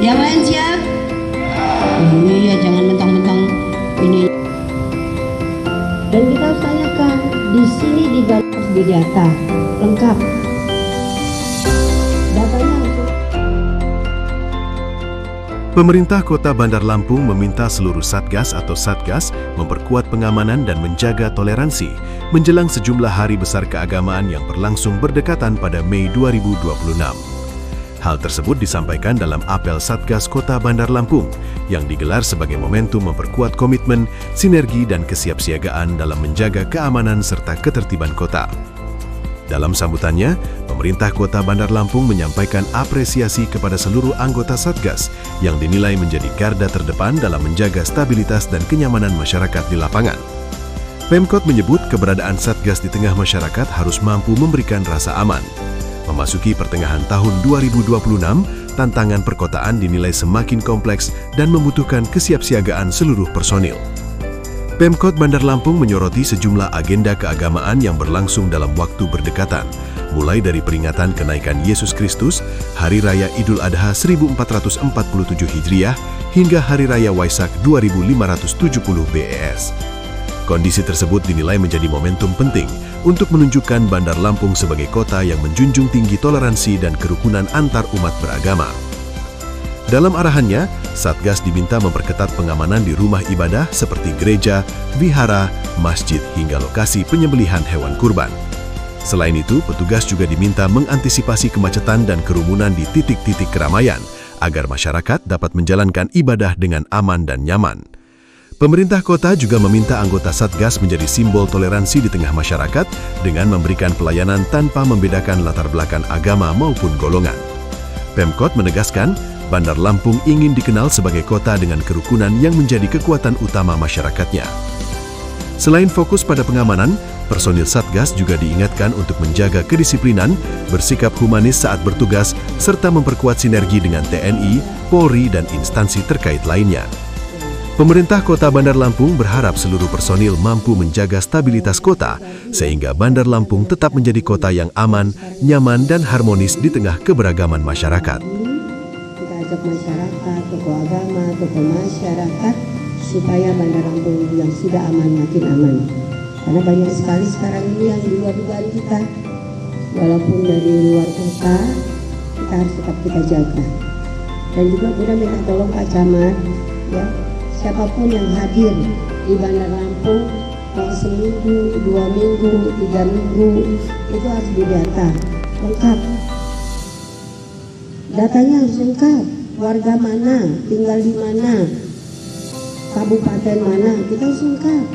Yang lain siap? Iya, jangan mentang-mentang ini. Dan kita harus tanyakan, di sini di data lengkap. Datanya langsung. Pemerintah Kota Bandar Lampung meminta seluruh Satgas atau Satgas memperkuat pengamanan dan menjaga toleransi menjelang sejumlah hari besar keagamaan yang berlangsung berdekatan pada Mei 2026. Hal tersebut disampaikan dalam apel Satgas Kota Bandar Lampung yang digelar sebagai momentum memperkuat komitmen, sinergi, dan kesiapsiagaan dalam menjaga keamanan serta ketertiban kota. Dalam sambutannya, pemerintah Kota Bandar Lampung menyampaikan apresiasi kepada seluruh anggota Satgas yang dinilai menjadi garda terdepan dalam menjaga stabilitas dan kenyamanan masyarakat di lapangan. Pemkot menyebut keberadaan Satgas di tengah masyarakat harus mampu memberikan rasa aman. Memasuki pertengahan tahun 2026, tantangan perkotaan dinilai semakin kompleks dan membutuhkan kesiapsiagaan seluruh personil. Pemkot Bandar Lampung menyoroti sejumlah agenda keagamaan yang berlangsung dalam waktu berdekatan, mulai dari peringatan kenaikan Yesus Kristus, Hari Raya Idul Adha 1447 Hijriah, hingga Hari Raya Waisak 2570 BES. Kondisi tersebut dinilai menjadi momentum penting untuk menunjukkan Bandar Lampung sebagai kota yang menjunjung tinggi toleransi dan kerukunan antar umat beragama. Dalam arahannya, Satgas diminta memperketat pengamanan di rumah ibadah seperti gereja, vihara, masjid, hingga lokasi penyembelihan hewan kurban. Selain itu, petugas juga diminta mengantisipasi kemacetan dan kerumunan di titik-titik keramaian agar masyarakat dapat menjalankan ibadah dengan aman dan nyaman. Pemerintah kota juga meminta anggota Satgas menjadi simbol toleransi di tengah masyarakat dengan memberikan pelayanan tanpa membedakan latar belakang agama maupun golongan. Pemkot menegaskan, Bandar Lampung ingin dikenal sebagai kota dengan kerukunan yang menjadi kekuatan utama masyarakatnya. Selain fokus pada pengamanan, personil Satgas juga diingatkan untuk menjaga kedisiplinan, bersikap humanis saat bertugas, serta memperkuat sinergi dengan TNI, Polri, dan instansi terkait lainnya. Pemerintah Kota Bandar Lampung berharap seluruh personil mampu menjaga stabilitas kota sehingga Bandar Lampung tetap menjadi kota yang aman, nyaman, dan harmonis di tengah keberagaman masyarakat. Kita ajak masyarakat, tokoh agama, tokoh masyarakat supaya Bandar Lampung yang sudah aman makin aman. Karena banyak sekali sekarang ini yang di luar dugaan kita. Walaupun dari luar kota, kita harus tetap kita jaga. Dan juga kita minta tolong Pak Camat, ya. Siapapun yang hadir di Bandar Lampung, mau seminggu, 2 minggu, 3 minggu, itu harus didata lengkap. Datanya harus lengkap. Warga mana, tinggal di mana, kabupaten mana, kita harus lengkap.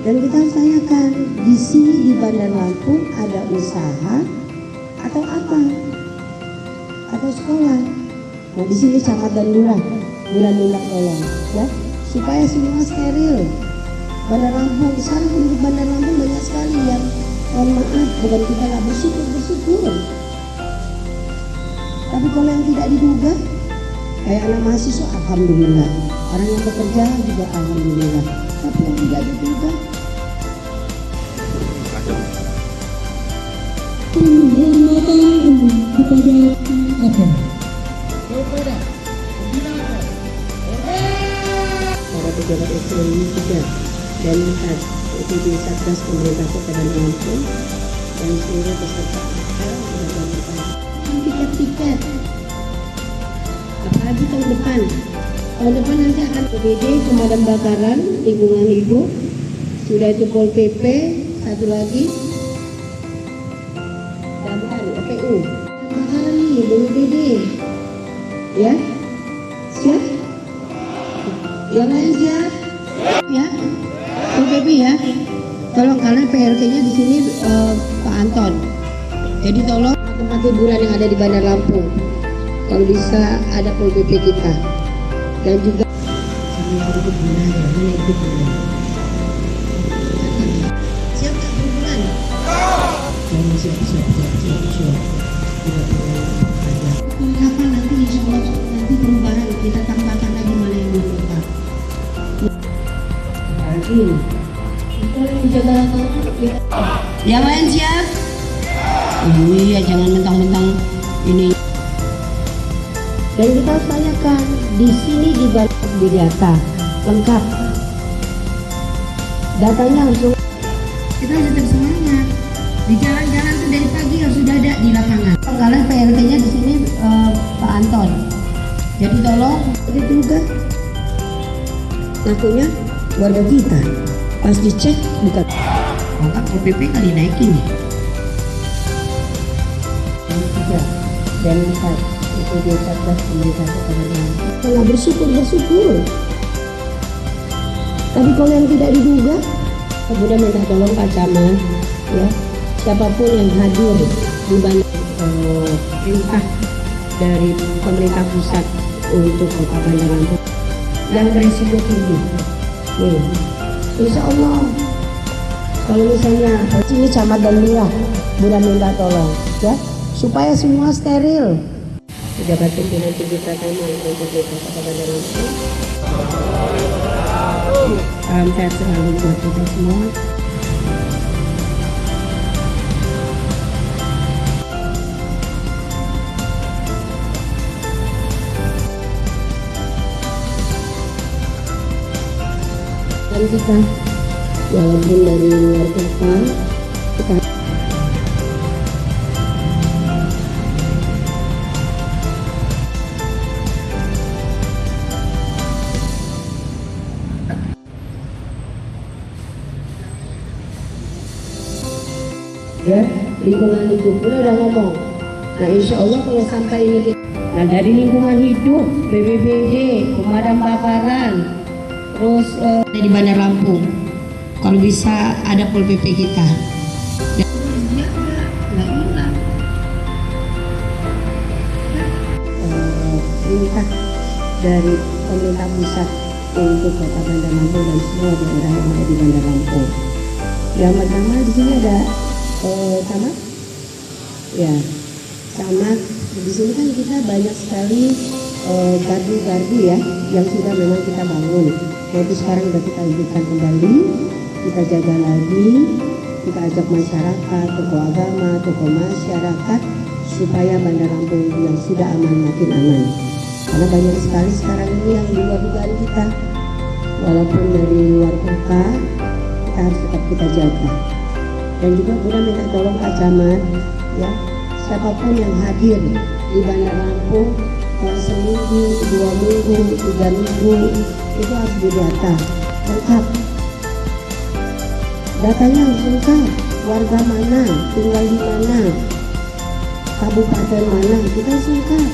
Dan kita harus tanyakan, di sini di Bandar Lampung ada usaha atau apa? Atau sekolah? Nah, di sini camat dan lurah minta tolong, ya, supaya semua steril. Bandar Lampung, sekarang penduduk Bandar Lampung banyak sekali yang, mohon maaf, bukan kita nggak bersyukur. Tapi kalau yang tidak diduga, kayak anak mahasiswa, alhamdulillah. Orang yang bekerja juga alhamdulillah. Tapi yang tidak diduga, penghormatan umum kepada para pejabat eselon juga dan itu di Satgas pemerintah Kota Bandar Lampung dan seluruh peserta apel tiket-tiket. Apalagi tahun depan nanti akan PBD pemadam kebakaran lingkungan hidup, sudah itu Pol PP, satu lagi Damkar OPU kebakaran nih BPBD, ya siap. Yang lain siap? Ya, Pol PP ya. Tolong karena PRT-nya di sini Pak Anton. Jadi tolong tempat hiburan yang ada di Bandar Lampung, kalau bisa ada Pol PP kita. Dan juga siap nggak hiburan? Siap. Kapan nanti insya Allah nanti perubahan kita tambahkan lagi mana yang belum lengkap. Lagi, kalau menjaga yang lain siap? Iya, jangan mentang-mentang ini. Dan kita harus tanyakan di sini di balik di data lengkap. Datanya langsung. Kita harus tetap semangat. Di jalan-jalan tuh dari pagi harus sudah ada di lapangan. Kalian PRT-nya di sini Pak Anton. Jadi tolong juga ngakunya warga kita. Pas dicek bukan. Maka OPP kali naikin nih. Dan lihat itu dia cerdas pemerintah kepada kalau bersyukur. Tapi kalau yang tidak diduga, kemudian minta tolong Pak Camat, ya siapapun yang hadir di perintah dari pemerintah pusat untuk Kota Bandar Lampung yang berisiko tinggi. Insya Allah kalau misalnya ini camat dan lurah, Bunda minta tolong, ya supaya semua steril. Pejabat pimpinan tinggi pertama untuk Kota Bandar Lampung. Salam sehat selalu buat kita semua. Dan kita walaupun dari luar kota kita ya lingkungan hidup udah ngomong. Nah insya Allah kalau sampai ini nah dari lingkungan hidup BPBD, pemadam kebakaran, terus di Bandar Lampung kalau bisa ada Pol PP kita. Dan dia nggak hilang. Perintah dari pemerintah pusat untuk Kota Bandar Lampung dan semua daerah yang ada di Bandar Lampung. Yang pertama di sini ada camat, ya camat. Di sini kan kita banyak sekali gardu-gardu ya yang sudah memang kita bangun. Yaitu sekarang sudah kita hidupkan kembali, kita jaga lagi, kita ajak masyarakat, tokoh agama, tokoh masyarakat supaya Bandar Lampung yang sudah aman makin aman. Karena banyak sekali sekarang ini yang di luar dugaan kita, walaupun dari luar kota, kita harus tetap kita jaga. Dan juga Bunda minta tolong Pak Camat, ya siapapun yang hadir di Bandar Lampung, seminggu, 2 minggu, 3 minggu, itu harus didata lengkap. Datanya harus lengkap. Warga mana, tinggal di mana, kabupaten mana, kita harus lengkap.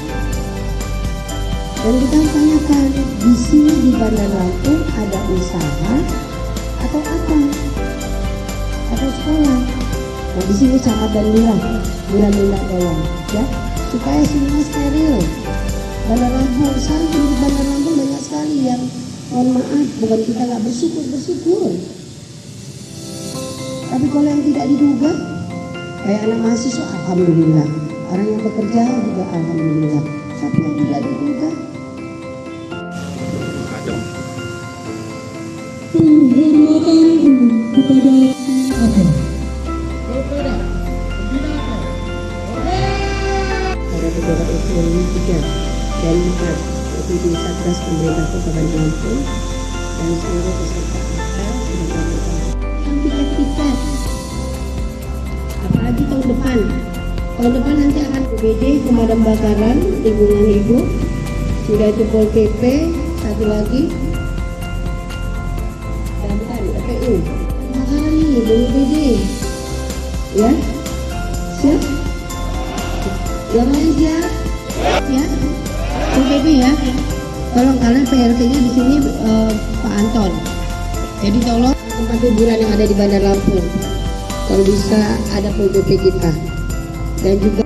Dan kita tanyakan di sini di Bandar Lampung ada usaha atau apa? Atau sekolah. Nah di sini camat dan lurah, Bunda minta tolong, ya supaya semua steril. Bandar Lampung, sekarang di Bandar Lampung banyak sekali yang mohon maaf, bukan kita nggak bersyukur. Tapi kalau yang tidak diduga, kayak anak mahasiswa, alhamdulillah. Orang yang bekerja juga alhamdulillah. Tapi yang tidak diduga, penghormatan kepada para pejabat ekonomi 3 dan 4 di Satgas Pemerintah Kota Bandar Lampung dan seluruh peserta tiket. Apalagi tahun depan nanti akan BPD, pemadam kebakaran, lingkungan hidup, sudah itu Pol PP, satu lagi dan PPU. Kebakaran nih BPD, ya siap? Yang lain siap? Ya, Pol PP ya. Tolong kalian PRT-nya di sini Pak Anton. Jadi tolong tempat hiburan yang ada di Bandar Lampung, kalau bisa ada Pol PP kita. Dan juga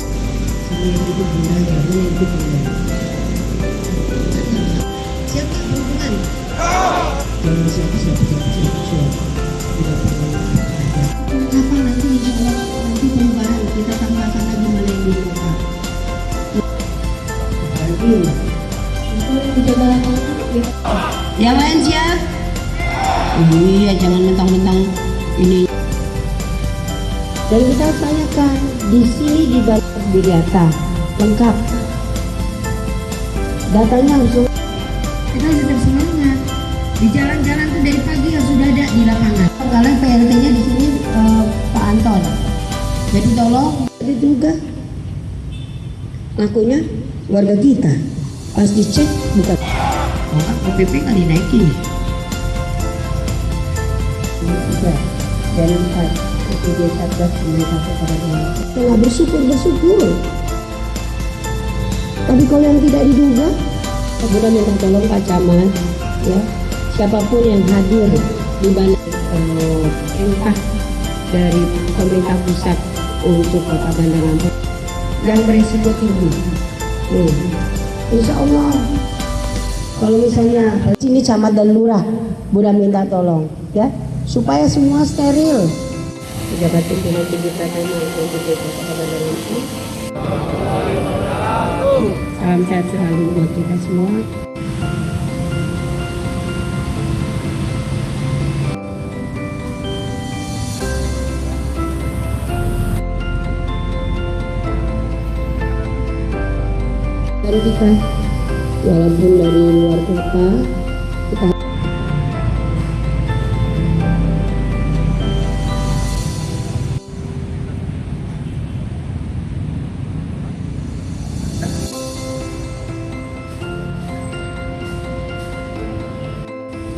siapa hubungan? Apa nanti insya Allah nanti perubahan kita tambahkan lagi mana yang di kota. Yang lain siap? Iya, jangan mentang-mentang ini. Dan kita tanyakan di sini di balik di data lengkap. Datanya harus Kita harus tetap semangat. Di jalan-jalan tuh dari pagi harus sudah ada di lapangan. Kalian PRT-nya di sini Pak Anton. Jadi tolong itu juga ngakunya warga kita. Pas dicek bukan. Oh, PPP kan dinaikin. Bisa dan Pak itu Satgas mereka kepada tengah bersyukur. Tapi kalau yang tidak diduga, kemudian minta tolong Pak Camat, ya siapapun yang hadir di mana entah dari pemerintah pusat untuk Kota Bandar Lampung yang berisiko tinggi. Insya Allah kalau misalnya sini camat dan lurah, Bunda minta tolong ya supaya semua steril. Pejabat pimpinan tinggi Pratama untuk Kota Bandar Lampung. Salam sehat selalu buat kita semua. Dan kita walaupun dari luar kota kita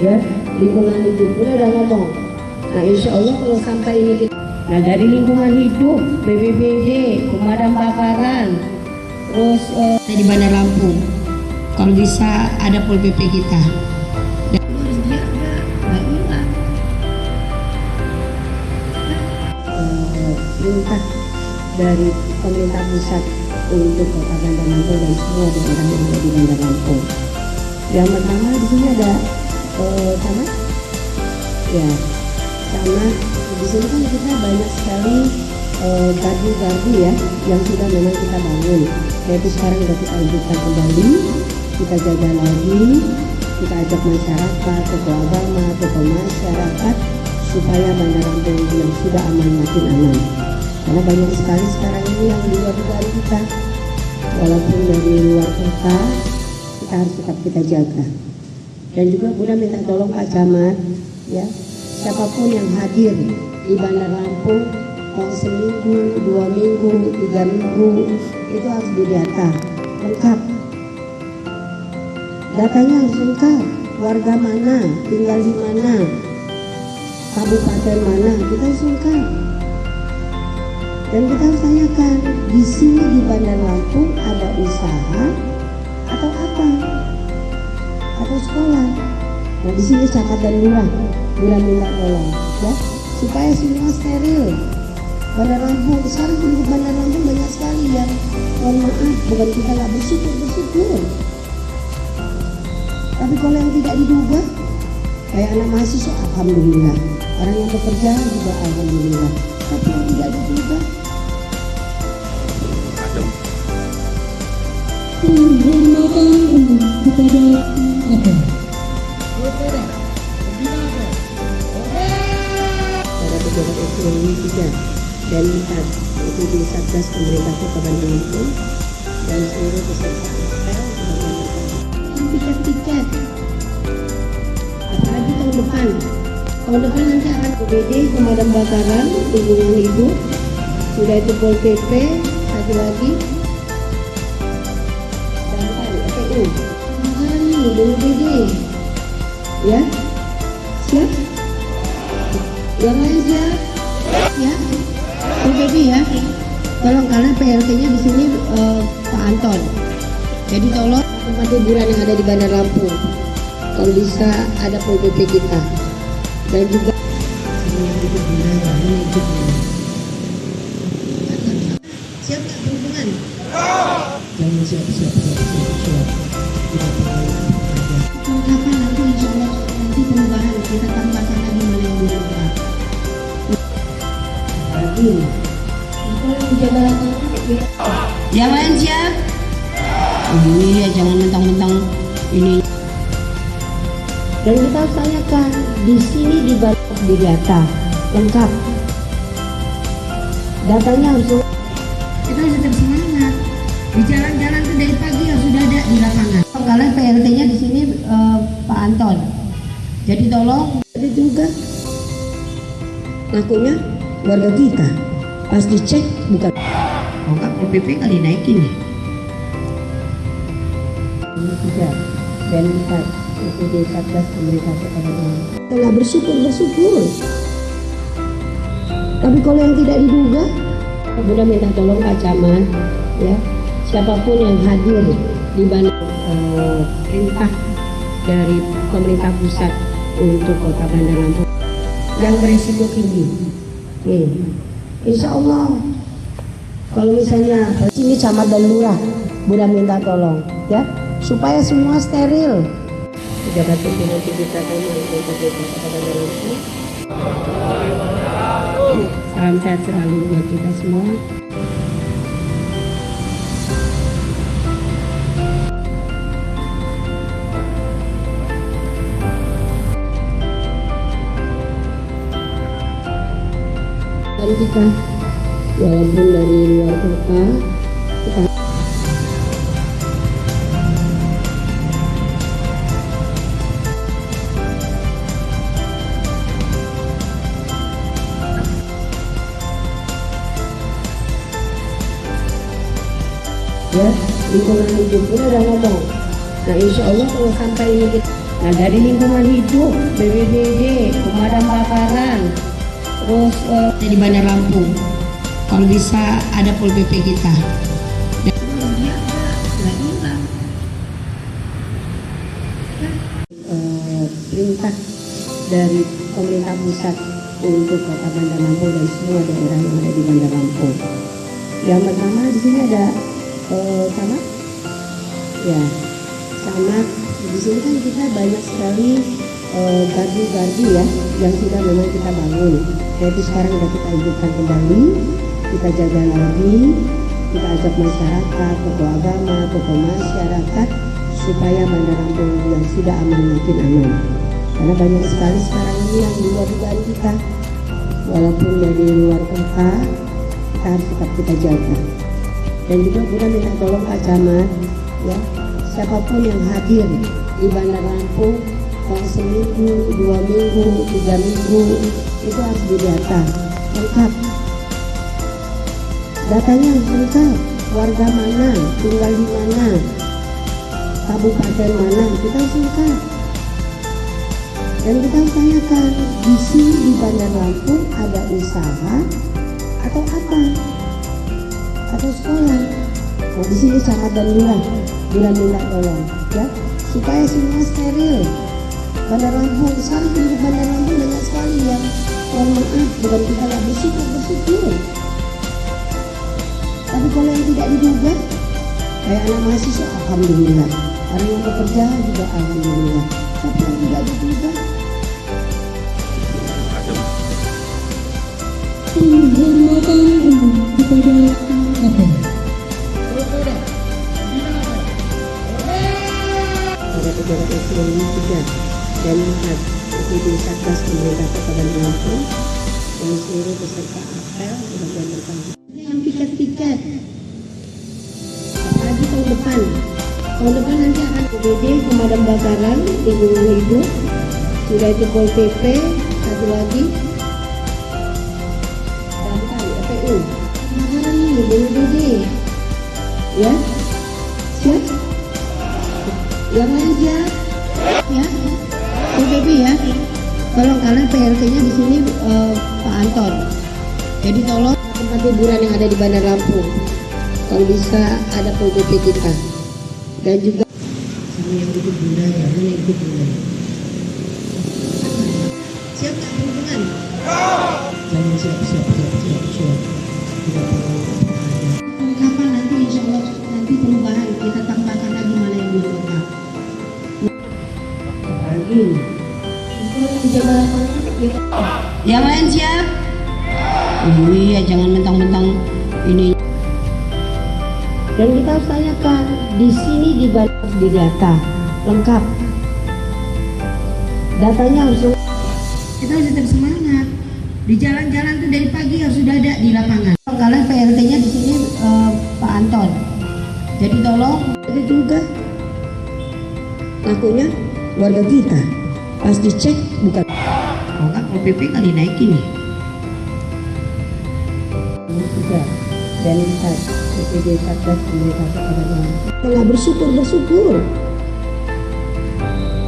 ya lingkungan hidup udah ngomong. Nah insya Allah kalau sampai ini kita, nah dari lingkungan hidup BPBD, pemadam kebakaran, terus Di Bandar Lampung. Kalau bisa ada Pol PP kita. Dan harus jaga, nggak hilang. perintah dari pemerintah pusat untuk Kota Bandar Lampung dan semua daerah yang ada di Bandar Lampung. Yang pertama di sini ada sama ya sama di sini kan kita banyak sekali gardu-gardu ya yang sudah memang kita bangun, yaitu sekarang sudah kita hidupkan kembali, kita jaga lagi, kita ajak masyarakat, tokoh agama, tokoh masyarakat supaya Bandar Lampung yang sudah aman makin aman. Karena banyak sekali sekarang ini yang di luar negara kita, walaupun dari luar kota, kita harus tetap kita jaga. Dan juga Bunda minta tolong Pak Camat, ya siapapun yang hadir di Bandar Lampung, mau seminggu, 2 minggu, 3 minggu, itu harus didata lengkap. Datanya harus lengkap, warga mana, tinggal di mana, kabupaten mana, kita harus lengkap. Dan kita harus tanyakan, di sini di Bandar Lampung ada usaha atau apa? Atau sekolah. Nah di sini camat dan lurah, Bunda minta tolong, ya supaya semua steril. Bandar Lampung sekarang penduduk Bandar Lampung banyak sekali yang mohon maaf bukan kita nggak bersyukur. Tapi kalau yang tidak diduga, kayak anak mahasiswa, alhamdulillah. Orang yang bekerja juga alhamdulillah. Tapi yang tidak diduga, penghormatan kepada para pejabat ekonomi juga dan itu di Satgas pemerintah Kota Bandar Lampung dan seluruh peserta tiket apalagi tahun depan nanti akan BPD pemadam kebakaran lingkungan hidup sudah itu Pol PP satu lagi dan PU sekarang nih BPD ya siap yang lain siap ya PPD ya tolong karena PLT-nya di sini Pak Anton jadi tolong tempat hiburan yang ada di Bandar Lampung kalau bisa ada Pol PP kita dan juga siap nggak perhubungan? Jangan siap. Kapan nanti insya Allah nanti perubahan kita tambahkan lagi mana yang berubah. Lagi, kalau menjaga yang lain siap? Iya jangan mentang-mentang ini. Dan kita harus tanyakan di sini di data lengkap. Datanya harus Kita harus tetap semangat. Di jalan-jalan tuh dari pagi harus sudah ada di lapangan. PLT-nya di sini Pak Anton. Jadi tolong. Ada juga ngakunya warga kita. Pas dicek bukan. Oh, nggak Pol PP kali naikin ya? Ini 3 dan 4 itu di Satgas pemerintah Kota Bandar. Telah bersyukur. Tapi kalau yang tidak diduga, Bunda minta tolong Pak Camat, ya, siapapun yang hadir di Bandar, perintah dari pemerintah pusat untuk Kota Bandar Lampung yang berisiko tinggi. Insya Allah, kalau misalnya sini camat dan lurah, Bunda minta tolong, ya, supaya semua steril. Pejabat pimpinan tinggi Pratama Kota Bandar Lampung. Salam sehat selalu buat kita semua. Dan kita walaupun dari luar kota, kita ya, lingkungan hidup pun udah ngomong. Nah, insya Allah kalau sampai ini nah dari lingkungan hidup, BPBD, pemadam kebakaran, terus Di Bandar Lampung. Kalau bisa ada Pol PP kita. Dan dia nggak hilang. perintah dari pemerintah pusat untuk Kota Bandar Lampung dan semua daerah yang ada di Bandar Lampung. Yang pertama di sini ada camat, ya, camat. Di sini kan kita banyak sekali gardu-gardu ya yang sudah memang kita bangun. Yaitu sekarang sudah kita hidupkan kembali, kita jaga lagi, kita ajak masyarakat, tokoh agama, tokoh masyarakat supaya Bandar Lampung yang sudah aman makin aman. Karena banyak sekali sekarang ini yang di luar dugaan kita, walaupun dari luar kota, kita harus tetap kita jaga. Dan juga kita minta tolong Pak Camat, ya, siapapun yang hadir di Bandar Lampung, kalau seminggu, 2 minggu, 3 minggu, itu harus didata lengkap. Datanya harus lengkap, warga mana, tinggal di mana, kabupaten mana, kita harus lengkap. Dan kita harus tanyakan, di sini di Bandar Lampung ada usaha atau apa? Atau sekolah. Nah, di sini camat dan lurah minta tolong, ya, supaya semua steril. Bandar Lampung, sekarang di Bandar Lampung banyak sekali yang mohon maaf, bukan kita nggak bersyukur. Tapi kalau yang tidak diduga, kayak anak mahasiswa, alhamdulillah. Orang yang bekerja juga alhamdulillah. Tapi yang tidak diduga, penghormatan kepada Kapolri. para pejabat eselon 3 dan 4 itu di Satgas pemerintah Kota Bandar Lampung dan seluruh peserta apel bagian bertanggung. Yang tiket, apalagi tahun depan nanti akan BPBD, pemadam kebakaran, lingkungan hidup, sudah itu Pol PP, satu lagi FPU, kebakaran ini BPBD, ya, siap. Yang lain siap, ya, PPP ya. Tolong kalian PLT-nya di sini Pak Anton. Jadi tolong tempat hiburan yang ada di Bandar Lampung, kalau bisa ada Pol PP kita. Dan juga sama yang ikut Bunda ya, mana yang ikut Bunda. Siap nggak perhubungan? Jangan siap. Tidak perlu. Kapan nanti insya Allah nanti perubahan kita tambahkan lagi mana yang belum lengkap. Lagi. Yang lain siap? Iya, jangan mentang-mentang ini. Dan kita harus tanyakan, di sini di data lengkap. Datanya harus lengkap. Kita harus tetap semangat. Di jalan-jalan tuh dari pagi harus sudah ada di lapangan. Kalian PLT-nya di sini Pak Anton. Jadi tolong ada juga ngakunya warga kita. Pas dicek bukan. Oh enggak, Pol PP kali naikin nih. Juga dari PPD Satgas Pemerintah Kota Bandar. Nggak bersyukur.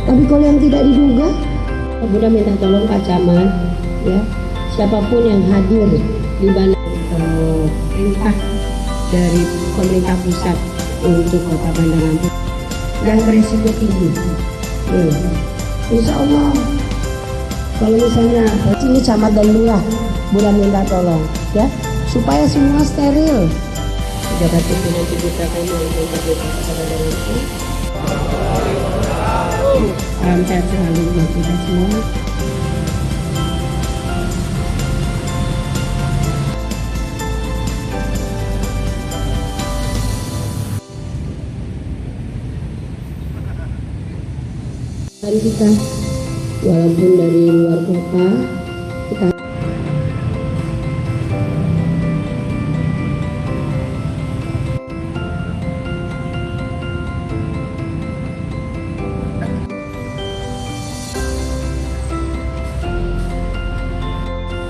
Tapi kalau yang tidak diduga, Bunda minta tolong Pak Camat, ya, siapapun yang hadir di Bandar perintah dari pemerintah pusat untuk Kota Bandar Lampung yang berisiko tinggi. Insya Allah, kalau misalnya sini camat dan lurah, Bunda minta tolong, ya, supaya semua steril. Pejabat pimpinan kita kami untuk Kota Bandar Lampung. Salam sehat selalu buat kita semua. Dan kita walaupun dari luar kota, kita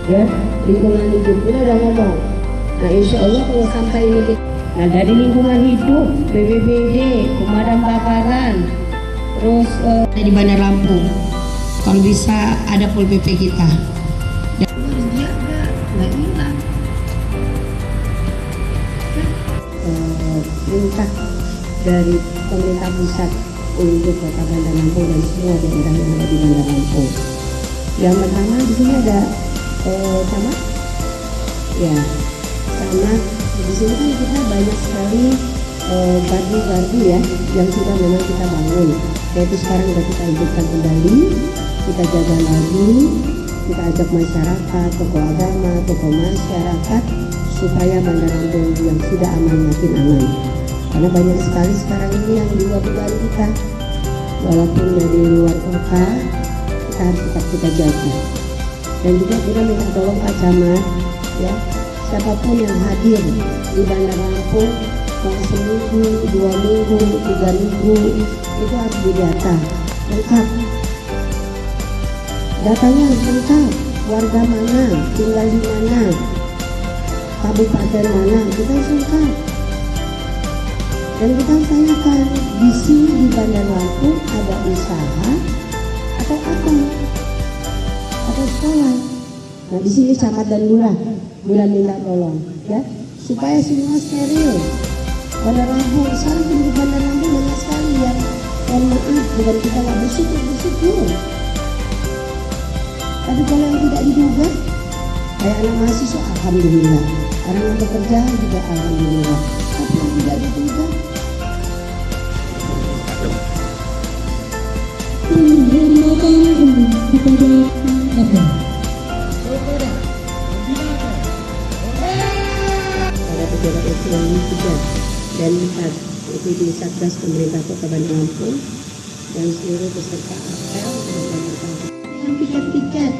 ya, lingkungan hidup kita udah ngomong. Nah insya Allah kalau sampai ini nah dari lingkungan hidup, BPBD, pemadam kebakaran, terus Di Bandar Lampung, kalau bisa ada Pol PP kita. Dan harus dijaga, nggak hilang. minta dari pemerintah pusat untuk Kota Bandar Lampung dan semua daerah yang ada di Bandar Lampung. Yang pertama di sini ada camat, ya, camat. Di sini kan kita banyak sekali gardu-gardu ya yang sudah memang kita bangun. Yaitu sekarang sudah kita hidupkan kembali, kita jaga lagi, kita ajak masyarakat, tokoh agama, tokoh masyarakat supaya Bandar Lampung yang sudah aman makin aman. Karena banyak sekali sekarang ini yang di luar dugaan kita, walaupun dari luar kota, kita harus tetap kita jaga. Dan juga kita minta tolong Pak Camat, ya, siapapun yang hadir di Bandar Lampung, mau seminggu, 2 minggu, 3 minggu, itu harus didata lengkap. Datanya harus lengkap, warga mana, tinggal di mana, kabupaten mana, kita harus lengkap. Dan kita harus tanyakan, di sini di Bandar Lampung ada usaha atau apa? Atau sekolah? Nah di sini camat dan lurah, Bunda minta tolong, ya, supaya semua steril. Bandar Lampung, sekarang di Bandar Lampung banyak sekali yang mohon maaf, bukan kita nggak bersyukur. Tapi kalau yang tidak diduga, kayak anak mahasiswa, alhamdulillah. Orang yang bekerja juga alhamdulillah. Tapi yang tidak diduga, Penghormatan umum kepada Kapolri. pada pejabat eselon 3 dan 4 itu di Satgas Pemerintah Kota Bandar Lampung dan seluruh peserta apel yang tiket-tiket,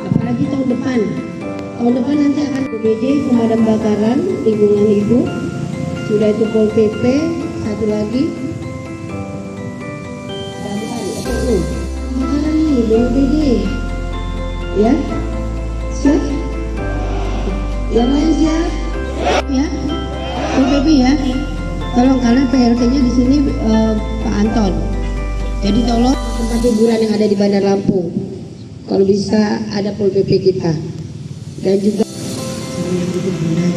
apalagi tahun depan nanti akan BPD, pemadam kebakaran, lingkungan hidup, sudah itu Pol PP, satu lagi SPU, kebakaran nih BPD, ya, siap? Yang lain siap? Ya, Pol PP ya. Tolong karena PLT-nya di sini Pak Anton. Jadi tolong tempat hiburan yang ada di Bandar Lampung, kalau bisa ada Pol PP kita. Dan juga siap nggak perhubungan?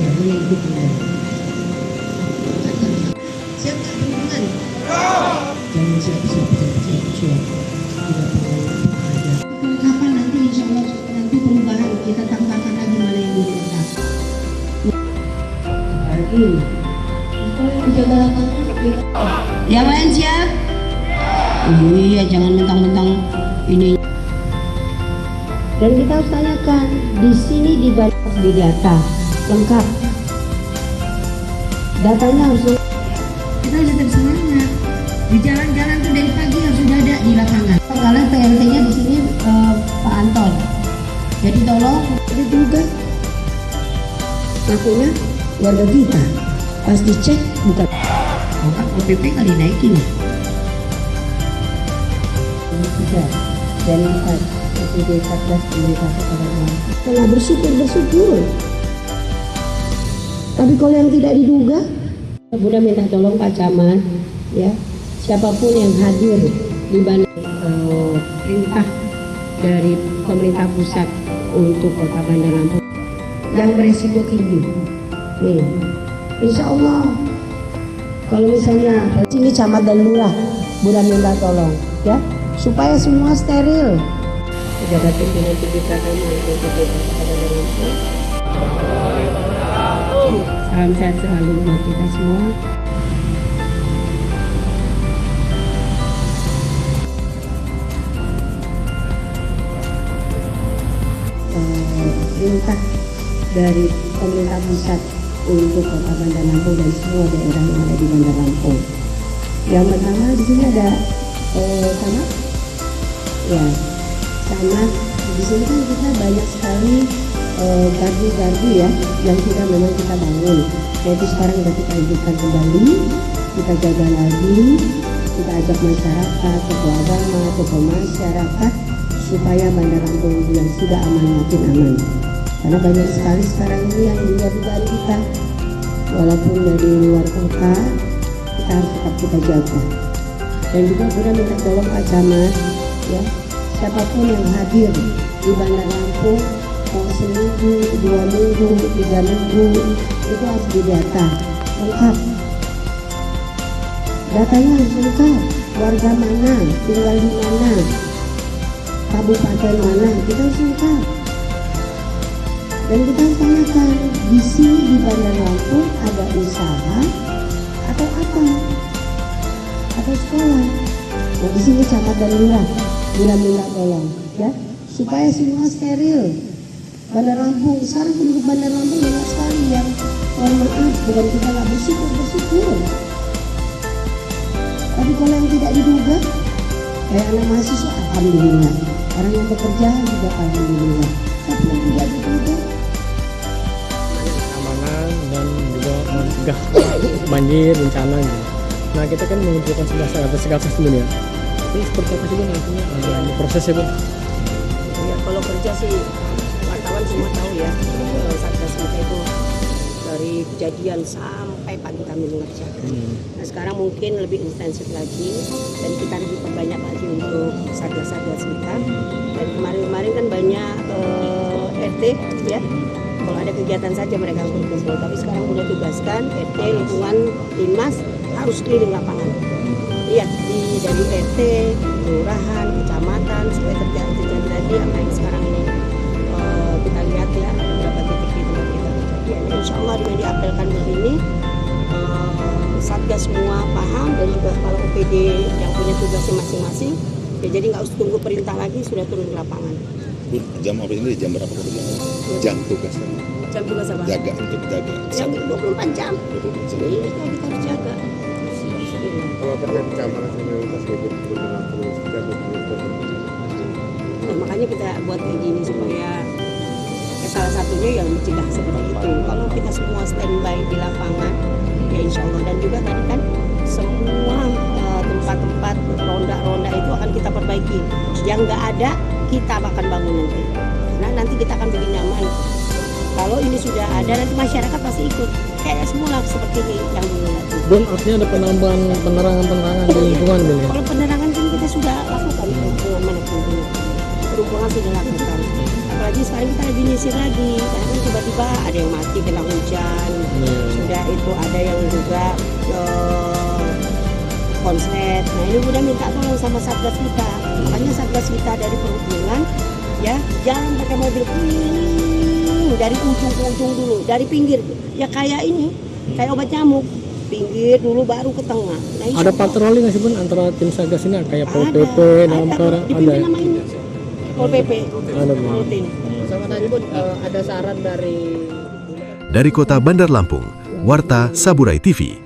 Jangan siap-siap. Kapan nanti insya Allah nanti perubahan kita tambahkan lagi mana yang belum lengkap. Lagi, yang lain siap? Iya, jangan mentang-mentang ini. Dan kita harus tanyakan, di sini di Bandar di data lengkap. Datanya harus lengkap. Kita harus tetap semangat. Di jalan-jalan tuh dari pagi harus sudah ada di lapangan. Karena PLT-nya di sini Pak Anton. Jadi tolong ada juga ngakunya warga kita. Pas dicek bukan. Oh kan Pol PP kali naikin nih. ada dari OPD Satgas Pemerintah Kota Bandar Lampung. Kalau bersyukur. Tapi kalau yang tidak diduga, Bunda minta tolong Pak Camat, ya, siapapun yang hadir di perintah dari pemerintah pusat untuk Kota Bandar Lampung yang beresiko tinggi. Nih, insya Allah kalau misalnya sini camat dan lurah, Bunda minta tolong, ya, supaya semua steril. Pejabat pimpinan tinggi Pramuka untuk Kota Bandar Lampung. Salam sehat selalu buat kita semua. Perintah dari pemerintah pusat untuk Kota Bandar Lampung dan semua daerah yang ada di Bandar Lampung. Yang pertama di sini ada camat, ya, camat. Di sini kan kita banyak sekali gardu-gardu ya yang memang kita bangun. Yaitu sekarang sudah kita hidupkan kembali, kita jaga lagi, kita ajak masyarakat, tokoh agama, tokoh masyarakat supaya Bandar Lampung yang sudah aman makin aman. Karena banyak sekali sekarang ini yang di luar dugaan kita, walaupun dari luar kota, kita harus tetap kita jaga. Dan juga Bunda minta tolong Pak Camat, ya, siapapun yang hadir di Bandar Lampung, mau seminggu, 2 minggu, 3 minggu, itu harus didata lengkap. Datanya harus lengkap, warga mana, tinggal di mana, kabupaten mana, kita harus lengkap. Dan kita tanyakan, di sini di Bandar Lampung ada usaha atau apa? Atau sekolah? Nah di sini camat dan lurah, Bunda minta tolong, ya, supaya semua steril. Bandar Lampung, sekarang penduduk Bandar Lampung banyak sekali yang mohon maaf, bukan kita nggak bersyukur. Tapi kalau yang tidak diduga, kayak anak mahasiswa, alhamdulillah. Orang yang bekerja juga alhamdulillah. Tapi yang tidak diduga, keamanan dan juga mencegah banjir, bencana gitu. Nah kita kan mengumpulkan 11 dulu ya. Ini seperti apa sih Bun nantinya prosesnya Bun? ya kalau kerja sih wartawan semua tahu ya, Satgas kita itu dari kejadian sampai pagi kami mengerjakan. Nah sekarang mungkin lebih intensif lagi dan kita lebih perbanyak lagi untuk Satgas kita. Dan kemarin kan banyak RT ya, kalau ada kegiatan saja mereka berkumpul. Tapi sekarang sudah tugaskan RT, lingkungan, Dinas harus keliling lapangan. Iya, dari RT, kelurahan, kecamatan supaya terjadi lagi apa yang sekarang ini kita lihat ya, beberapa titik di tempat kita kejadian. Insya Allah dengan diapelkan begini, Satgas semua paham dan juga kalau OPD yang punya tugasnya masing-masing, ya jadi nggak usah tunggu perintah lagi, sudah turun di lapangan. Jam apa ini? Jam berapa kerja? Jam tugasnya? Jam tugas apa? Jaga, untuk jaga. Jam 24 jam. Jadi kita harus jaga. Kalau terkait keamanan kriminalitas Nah, makanya kita buat kayak gini supaya salah satunya yang mencegah seperti itu. Kalau kita semua standby di lapangan, ya insya Allah. Dan juga tadi kan semua tempat-tempat ronda-ronda itu akan kita perbaiki. Yang nggak ada kita akan bangun nanti. Nah nanti kita akan bikin nyaman. Kalau ini sudah ada nanti masyarakat pasti ikut. Kayak semula seperti yang dulu. Bun, artinya ada penambahan penerangan di lingkungan Bun ya? Kalau penerangan kan kita sudah lakukan lingkungan manajemen. Perhubungan sudah lakukan. Apalagi sekarang kita lagi nyisir lagi. Karena kan tiba-tiba ada yang mati kena hujan. Sudah itu ada yang juga konslet. Nah ini udah minta tolong sama Satgas kita. Makanya Satgas kita dari perhubungan ya jangan pakai mobil keliling dari ujung ke ujung dulu, dari pinggir. Ya kayak ini, kayak obat nyamuk. Pinggir dulu baru ke tengah. Nah, Ada patroli nggak sih Bun antara tim Satgas ini kayak Pol PP, Damkar, ada? Nama ini. Pol PP. Ada Bun. Rutin. Sama tadi Bun, ada saran dari Dari Kota Bandar Lampung, Warta Saburai TV.